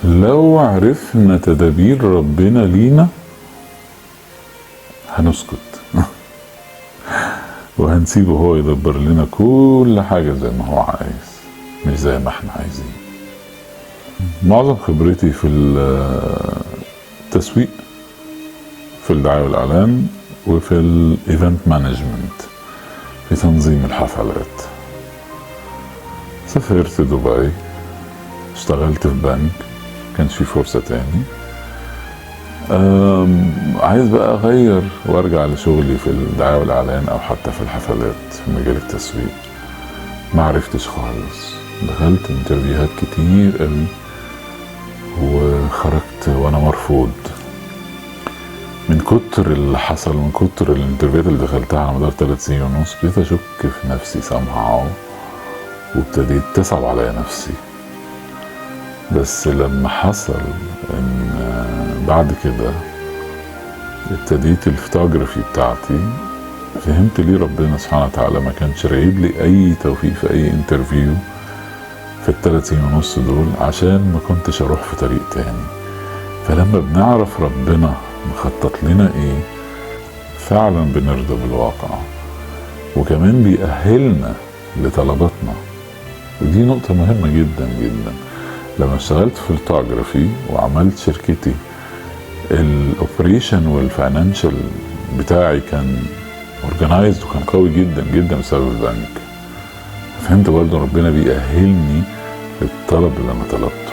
لو عرفنا تدابير ربنا لينا هنسكت وهنسيبه هو يدبر لنا كل حاجة زي ما هو عايز، مش زي ما احنا عايزين. معظم خبرتي في التسويق، في الدعاية والإعلان، وفي الايفنت مانجمنت، في تنظيم الحفلات. سافرت دبي، اشتغلت في بنك، كانش في فرصة تاني. عايز بقى اغير وارجع لشغلي في الدعاية والاعلان او حتى في الحفلات في مجال التسويق. ما عرفتش خالص، دخلت انترفيوهات كتير قوي وخرجت وانا مرفوض من كتر اللي حصل، من كتر الانترفيوهات اللي دخلتها على مدار 3 سنين ونص. ابتديت اشك في نفسي somehow وابتديت تصعب عليا نفسي. بس لما حصل ان بعد كده ابتديت الفوتوغرافي بتاعتي، فهمت ليه ربنا سبحانه وتعالى ما كانش رايد لي اي توفيق في اي انترفيو في ال3 سنين ونص دول، عشان ما كنتش اروح في طريق تاني. فلما بنعرف ربنا مخطط لنا ايه فعلا بنرضى بالواقع، وكمان بيأهلنا لطلباتنا. ودي نقطة مهمة جدا جدا. لما اشتغلت في الفوتوغرافي وعملت شركتي، الاوبريشن والفاينانشال بتاعي كان اورجنايزد وكان قوي جدا جدا بسبب البنك. فهمت برضه ربنا بيأهلني للطلب اللي انا طلبته.